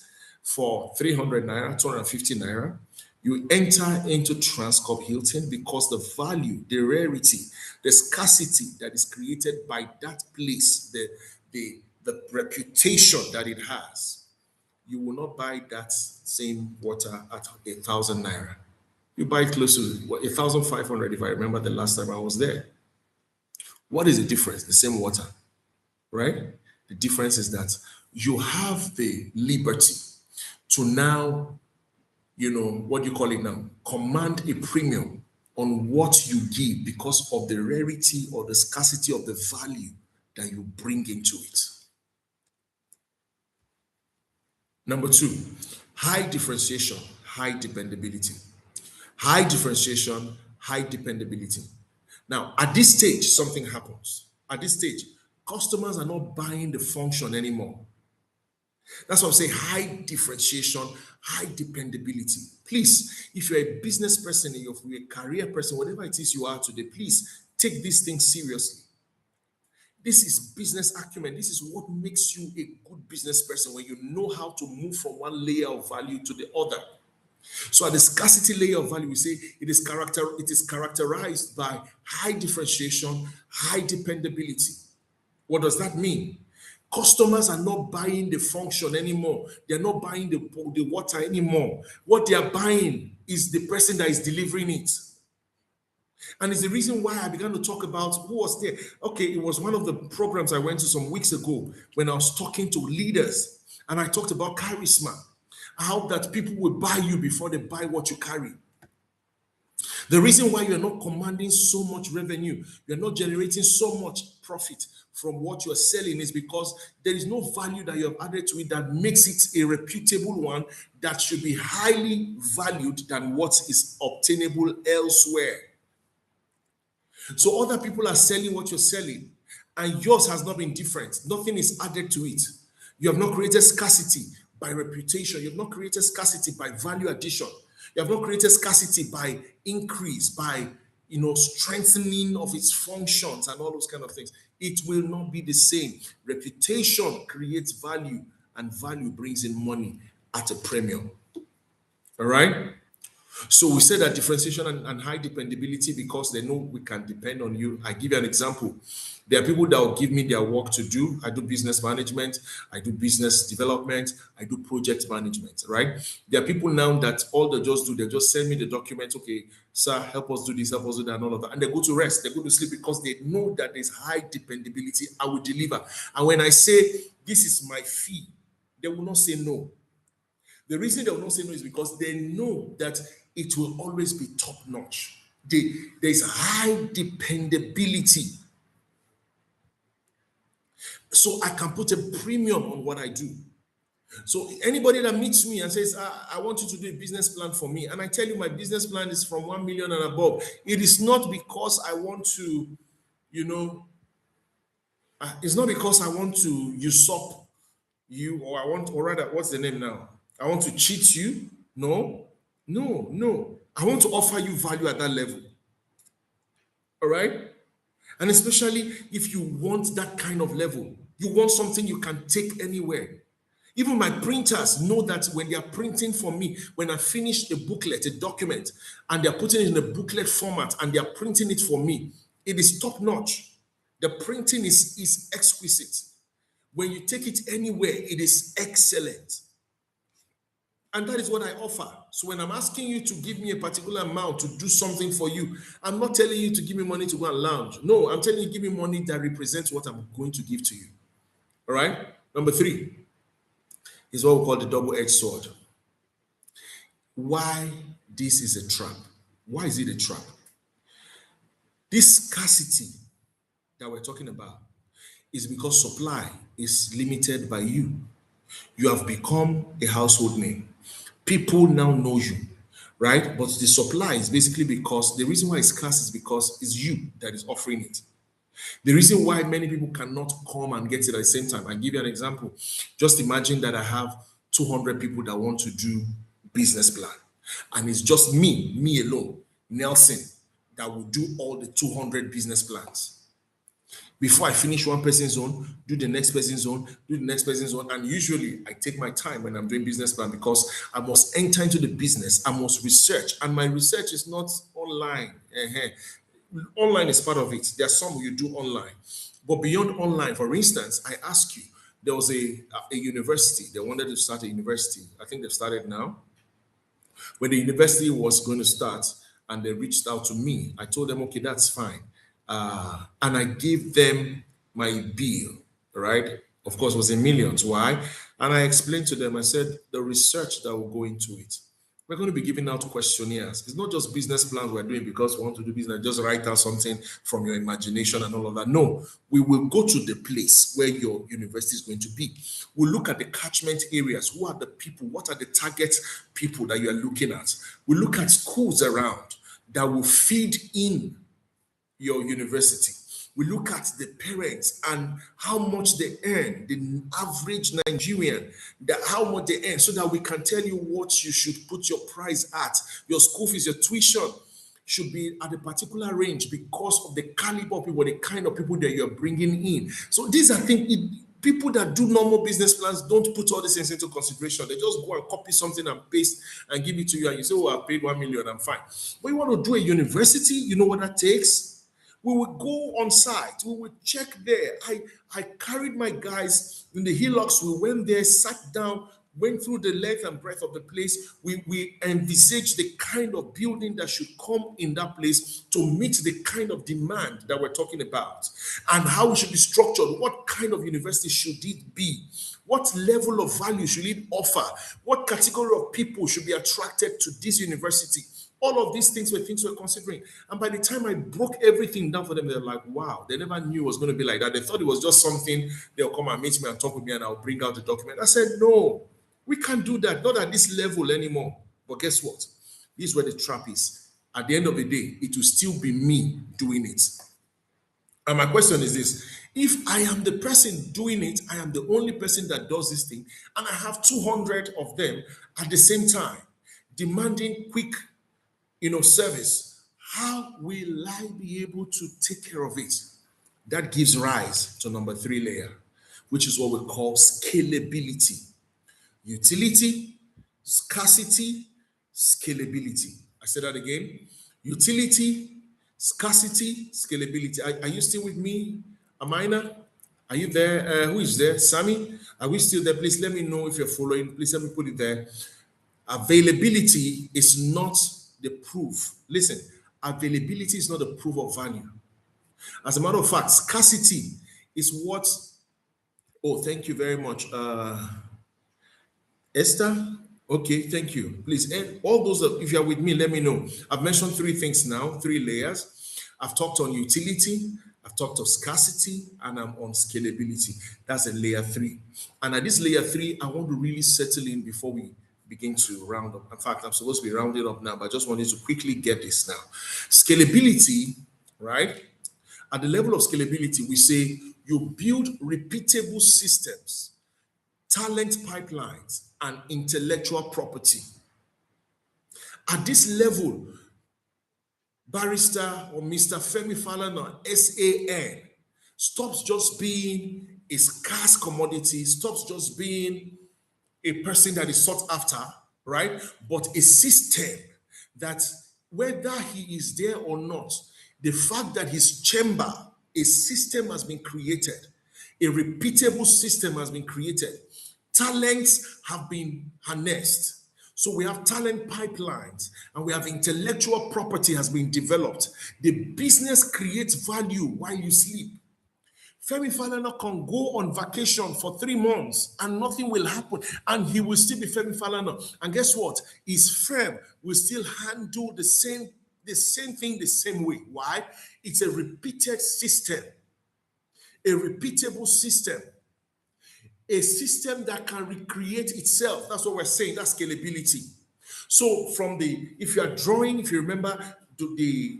Speaker 1: for 300 naira, 250 naira. You enter into Transcorp Hilton because the value, the rarity, the scarcity that is created by that place, the reputation that it has, you will not buy that same water at 1,000 naira. You buy it close to 1,500 if I remember the last time I was there. What is the difference? The same water, right? The difference is that you have the liberty to now, what do you call it now? Command a premium on what you give because of the rarity or the scarcity of the value that you bring into it. Number two, high differentiation, high dependability. High differentiation, high dependability. Now, at this stage, something happens. At this stage, customers are not buying the function anymore. That's what I'm saying, high differentiation, high dependability. Please, if you're a business person, if you're a career person, whatever it is you are today, please take these things seriously. This is business acumen. This is what makes you a good business person, when you know how to move from one layer of value to the other. So at the scarcity layer of value, we say it is characterized by high differentiation, high dependability. What does that mean? Customers are not buying the function anymore. They're not buying the water anymore. What they are buying is the person that is delivering it. And it's the reason why I began to talk about who was there. Okay, it was one of the programs I went to some weeks ago when I was talking to leaders, and I talked about charisma. How that people will buy you before they buy what you carry. The reason why you're not commanding so much revenue, you're not generating so much profit from what you're selling is because there is no value that you have added to it that makes it a reputable one that should be highly valued than what is obtainable elsewhere. So other people are selling what you're selling, and yours has not been different. Nothing is added to it. You have not created scarcity by reputation. You have not created scarcity by value addition. You have not created scarcity by increase, by strengthening of its functions and all those kind of things. It will not be the same. Reputation creates value, and value brings in money at a premium. All right. So we say that differentiation and high dependability because they know we can depend on you. I give you an example. There are people that will give me their work to do. I do business management, I do business development, I do project management, right? There are people now that all they just do, they just send me the document, okay, sir, help us do this, help us do that, and all of that. And they go to rest, they go to sleep because they know that there's high dependability. I will deliver. And when I say this is my fee, they will not say no. The reason they will not say no is because they know that it will always be top notch. There's high dependability. So I can put a premium on what I do. So anybody that meets me and says, I want you to do a business plan for me, and I tell you my business plan is from 1 million and above, it is not because I want to, it's not because I want to usurp you, or rather, what's the name now? I want to cheat you. No, no, no. I want to offer you value at that level. All right. And especially if you want that kind of level, you want something you can take anywhere. Even my printers know that when they are printing for me, when I finish a booklet, a document, and they're putting it in a booklet format and they're printing it for me, it is top notch. The printing is exquisite. When you take it anywhere, it is excellent. And that is what I offer. So when I'm asking you to give me a particular amount to do something for you, I'm not telling you to give me money to go and lounge. No, I'm telling you, give me money that represents what I'm going to give to you. All right? Number 3 is what we call the double-edged sword. Why this is a trap? Why is it a trap? This scarcity that we're talking about is because supply is limited by you. You have become a household name. People now know you, right? But the supply is basically because the reason why it's scarce is because it's you that is offering it. The reason why many people cannot come and get it at the same time. I'll give you an example. Just imagine that I have 200 people that want to do business plan. And it's just me alone, Nelson, that will do all the 200 business plans. Before I finish one person's own, do the next person's own, do the next person's own. And usually I take my time when I'm doing business plan because I must enter into the business. I must research. And my research is not online. Online is part of it. There are some you do online. But beyond online, for instance, I ask you, there was a university. They wanted to start a university. I think they've started now. When the university was going to start and they reached out to me, I told them, okay, that's fine. And I gave them my bill, right? Of course, it was in millions. Why? And I explained to them, I said, the research that will go into it. We're going to be giving out questionnaires. It's not just business plans we're doing because we want to do business, just write out something from your imagination and all of that. No, we will go to the place where your university is going to be. We'll look at the catchment areas. Who are the people? What are the target people that you are looking at? We'll look at schools around that will feed in your university. We look at the parents and how much they earn, the average Nigerian, how much they earn, so that we can tell you what you should put your price at. Your school fees, your tuition should be at a particular range because of the caliber of people, the kind of people that you're bringing in. So these are things, people that do normal business plans don't put all these things into consideration. They just go and copy something and paste and give it to you, and you say, oh, I paid 1 million, I'm fine. But you want to do a university, you know what that takes? We would go on site. We would check there. I carried my guys in the hillocks. We went there, sat down, went through the length and breadth of the place. We envisaged the kind of building that should come in that place to meet the kind of demand that we're talking about, and how it should be structured. What kind of university should it be? What level of value should it offer? What category of people should be attracted to this university? All of these things were things we're considering. And by the time I broke everything down for them, they're like, wow, they never knew it was going to be like that. They thought it was just something, they'll come and meet me and talk with me and I'll bring out the document. I said, no, we can't do that. Not at this level anymore. But guess what? This is where the trap is. At the end of the day, it will still be me doing it. And my question is this: if I am the person doing it, I am the only person that does this thing, and I have 200 of them at the same time, demanding quick service, how will I be able to take care of it? That gives rise to number 3 layer, which is what we call scalability. Utility, scarcity, scalability. I said that again. Utility, scarcity, scalability. Are you still with me, Amina? Are you there? Who is there? Sammy? Are we still there? Please let me know if you're following. Please let me put it there. Availability is not the proof. Listen, availability is not the proof of value. As a matter of fact, scarcity is what. Oh, thank you very much, Esther. Okay, thank you. Please, and all those that, if you are with me, let me know. I've mentioned three things now, three layers. I've talked on utility, I've talked of scarcity, and I'm on scalability. That's a layer 3. And at this layer 3, I want to really settle in before we begin to round up. In fact, I'm supposed to be rounding up now, but I just wanted to quickly get this now. Scalability, right? At the level of scalability, we say you build repeatable systems, talent pipelines, and intellectual property. At this level, Barrister or Mr. Femi Falana, SAN, stops just being a scarce commodity, stops just being a person that is sought after, right? But a system that, whether he is there or not, the fact that his chamber, a system has been created, a repeatable system has been created, talents have been harnessed. So we have talent pipelines and we have intellectual property has been developed. The business creates value while you sleep. Femi Falana can go on vacation for 3 months and nothing will happen and he will still be Femi Falana. And guess what? His firm will still handle the same thing the same way. Why? It's a repeated system, a repeatable system, a system that can recreate itself. That's what we're saying. That's scalability. So from if you are drawing, if you remember the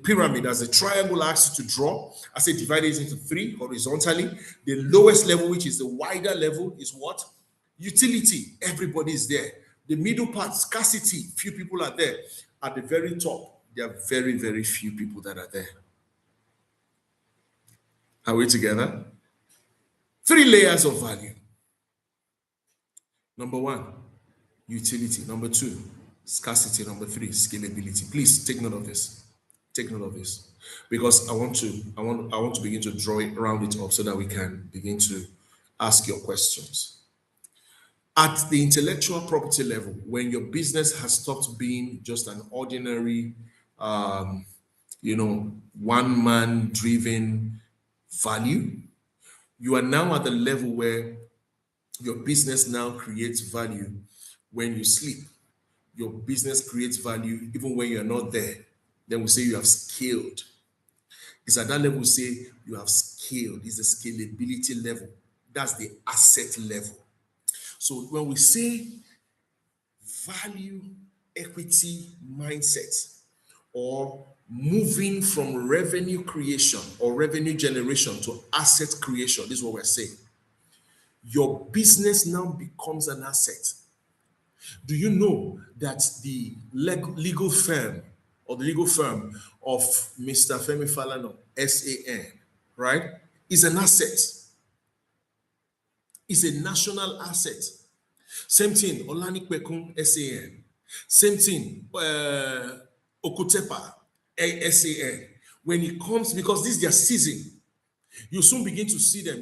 Speaker 1: pyramid as a triangle asks you to draw, I say divide it into 3 horizontally. The lowest level, which is the wider level, is what? Utility. Everybody is there. The middle part, scarcity. Few people are there. At the very top, there are very, very few people that are there. Are we together? 3 layers of value. Number 1, utility. Number 2, scarcity. Number 3, scalability. Please take note of this. Take note of this, because I want to begin to draw it, round it up, so that we can begin to ask your questions. At the intellectual property level, when your business has stopped being just an ordinary, one-man driven value, you are now at the level where your business now creates value when you sleep. Your business creates value even when you're not there. Then we say you have scaled. It's at that level we say you have scaled. It's the scalability level. That's the asset level. So when we say value equity mindset, or moving from revenue creation or revenue generation to asset creation, this is what we're saying. Your business now becomes an asset. Do you know that the legal firm or the legal firm of Mr. Femi Falana, SAN, right, is an asset? Is a national asset. Same thing, Olanikpekun, SAN. Same thing, Okotepa, SAN. When it comes, because this is their season, you soon begin to see them.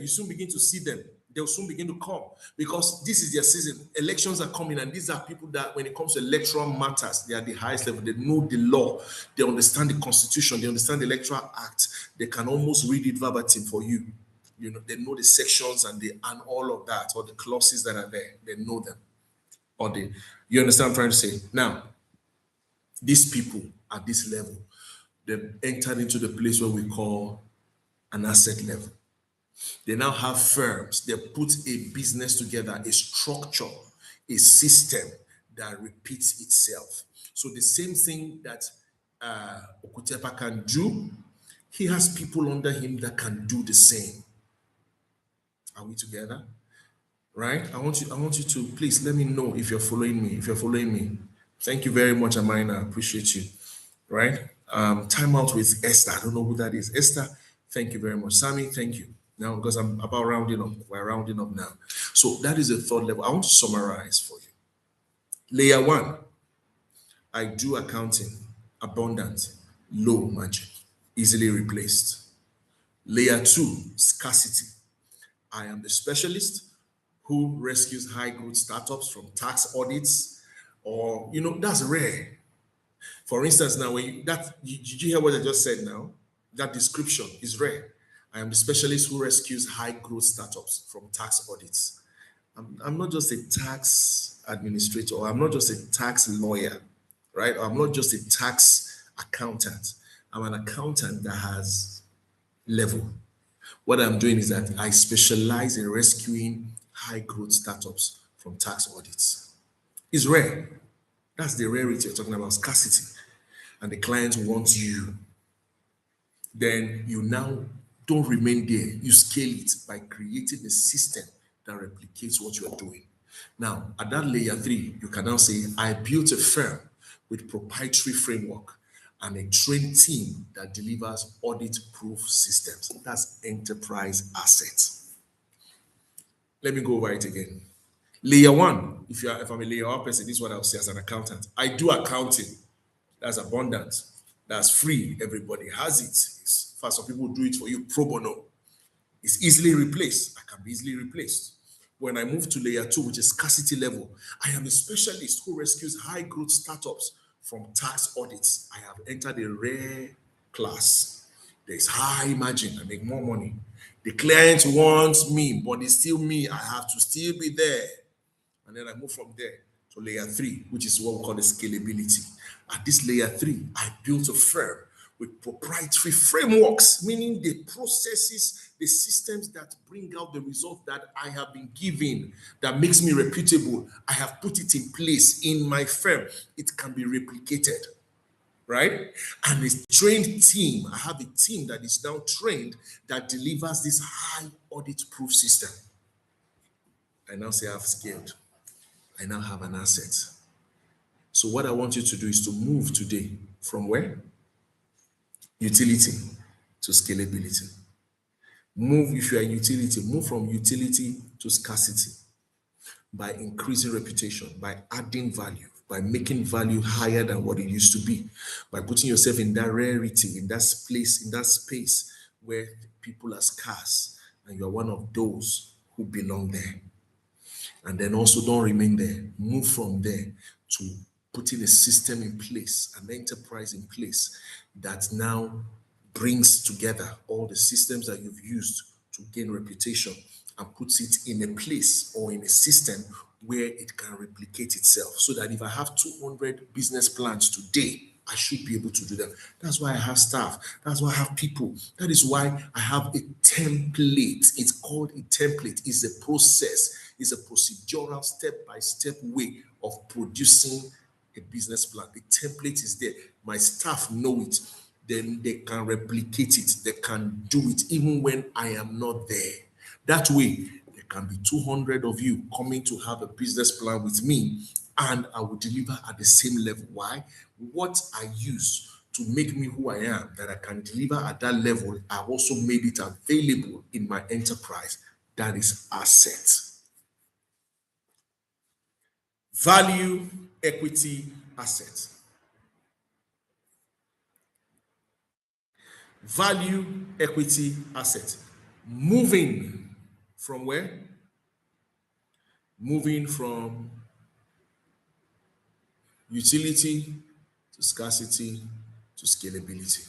Speaker 1: They'll soon begin to come, because this is their season. Elections are coming, and these are people that, when it comes to electoral matters, they are the highest level. They know the law, they understand the constitution, they understand the Electoral Act. They can almost read it verbatim for you. You know, they know the sections and all of that, or the clauses that are there. They know them. You understand what I'm trying to say? Now, these people at this level, they've entered into the place where we call an asset level. They now have firms. They put a business together, a structure, a system that repeats itself. So the same thing that Okotepa can do, he has people under him that can do the same. Are we together? Right? I want you to please let me know if you're following me. Thank you very much, Amina. I appreciate you. Right? Time out with Esther. I don't know who that is. Esther, thank you very much. Sammy, thank you. Now, because I'm about rounding up, we're rounding up now. So that is the third level. I want to summarize for you. Layer 1, I do accounting, abundant, low margin, easily replaced. Layer two, scarcity. I am the specialist who rescues high growth startups from tax audits, or that's rare. For instance, now when did you hear what I just said now? That description is rare. I am the specialist who rescues high growth startups from tax audits. I'm not just a tax administrator, or I'm not just a tax lawyer, right? Or I'm not just a tax accountant. I'm an accountant that has level. What I'm doing is that I specialize in rescuing high growth startups from tax audits. It's rare. That's the rarity you're talking about, scarcity. And the client wants you. Then you now don't remain there. You scale it by creating a system that replicates what you are doing. Now, at that layer three, you can now say, I built a firm with proprietary framework and a trained team that delivers audit-proof systems. That's enterprise assets. Let me go over it again. Layer one, if I'm a layer one person, this is what I'll say as an accountant. I do accounting. That's abundant. That's free. Everybody has it. In fact, some people do it for you pro bono. It's easily replaced. I can be easily replaced. When I move to layer two, which is scarcity level, I am a specialist who rescues high growth startups from tax audits. I have entered a rare class. There's high margin. I make more money. The client wants me, but it's still me. I have to still be there. And then I move from there to layer three, which is what we call the scalability. At this layer three, I built a firm with proprietary frameworks, meaning the processes, the systems that bring out the result that I have been given, that makes me reputable. I have put it in place in my firm. It can be replicated, right? And a trained team. I have a team that is now trained that delivers this high audit-proof system. I now say I've scaled. I now have an asset. So what I want you to do is to move today from where? Utility to scalability. Move, if you are utility, move from utility to scarcity by increasing reputation, by adding value, by making value higher than what it used to be, by putting yourself in that rarity, in that place, in that space where people are scarce, and you are one of those who belong there. And then also don't remain there. Move from there to putting a system in place, an enterprise in place that now brings together all the systems that you've used to gain reputation and puts it in a place or in a system where it can replicate itself. So that if I have 200 business plans today, I should be able to do that. That's why I have staff. That's why I have people. That is why I have a template. It's called a template. It's a process. It's a procedural step-by-step way of producing a business plan. The template is there. My staff know it. Then they can replicate it. They can do it even when I am not there. That way, there can be 200 of you coming to have a business plan with me, and I will deliver at the same level. Why? What I use to make me who I am, that I can deliver at that level, I've also made it available in my enterprise. That is asset. Value, equity, asset. Value, equity, asset. Moving from where? Moving from utility to scarcity to scalability.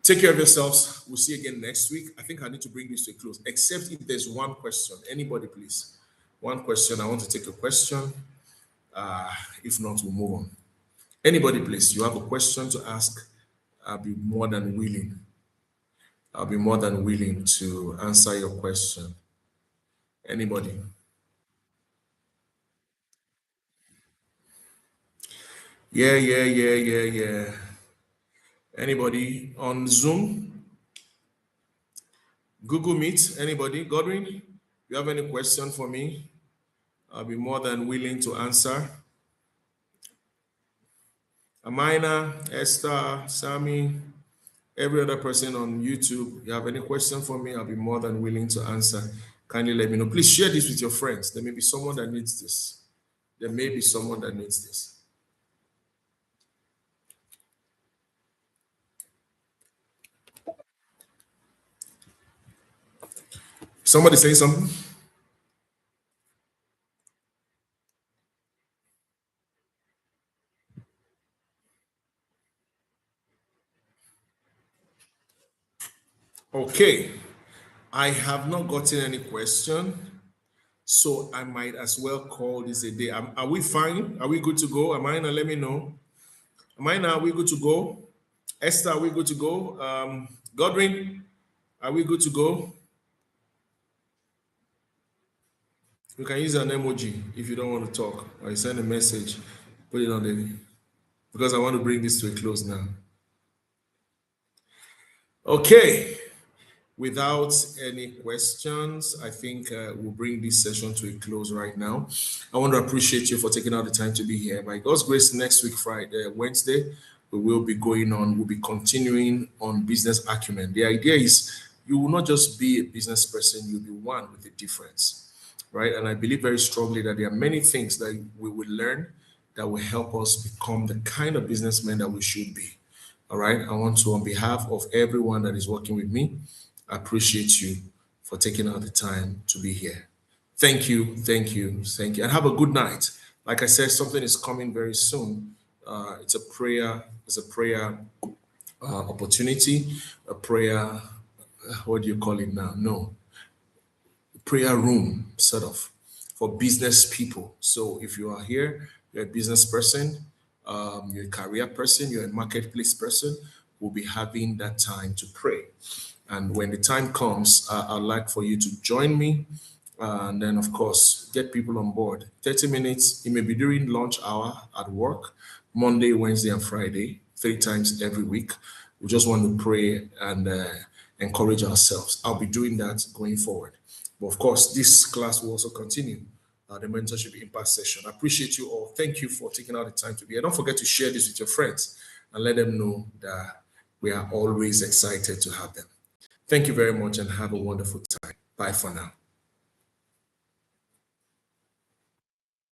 Speaker 1: Take care of yourselves. We'll see you again next week. I think I need to bring this to a close, except if there's one question. Anybody, please. One question. I want to take a question. If not, we'll move on. Anybody, please. You have a question to ask. I'll be more than willing. I'll be more than willing to answer your question. Anybody? Yeah. Anybody on Zoom? Google Meet? Anybody? Godwin, you have any question for me? I'll be more than willing to answer. Amina, Esther, Sammy, every other person on YouTube, you have any question for me? I'll be more than willing to answer. Kindly let me know. Please share this with your friends. There may be someone that needs this. There may be someone that needs this. Somebody say something? Okay. I have not gotten any question, so I might as well call this a day. Are we fine? Are we good to go? Amina, let me know. Amina, are we good to go? Esther, are we good to go? Godwin, are we good to go? You can use an emoji if you don't want to talk, or you send a message, put it on the, because I want to bring this to a close now. Okay. Without any questions, I think we'll bring this session to a close right now. I want to appreciate you for taking out the time to be here. By God's grace, next week, Friday, Wednesday, we will be going on, we'll be continuing on business acumen. The idea is you will not just be a business person, you'll be one with a difference, right? And I believe very strongly that there are many things that we will learn that will help us become the kind of businessmen that we should be. All right. I want to, on behalf of everyone that is working with me, appreciate you for taking out the time to be here. Thank you, thank you, thank you, and have a good night. Like I said, something is coming very soon. It's a prayer opportunity, a prayer. What do you call it now? No, prayer room, sort of, for business people. So if you are here, you're a business person, you're a career person, you're a marketplace person, we'll be having that time to pray. And when the time comes, I'd like for you to join me. And then, of course, get people on board. 30 minutes, it may be during lunch hour at work, Monday, Wednesday, and Friday, 3 times every week. We just want to pray and encourage ourselves. I'll be doing that going forward. But of course, this class will also continue. The mentorship impact session. I appreciate you all. Thank you for taking out the time to be here. Don't forget to share this with your friends and let them know that we are always excited to have them. Thank you very much and have a wonderful time. Bye for now.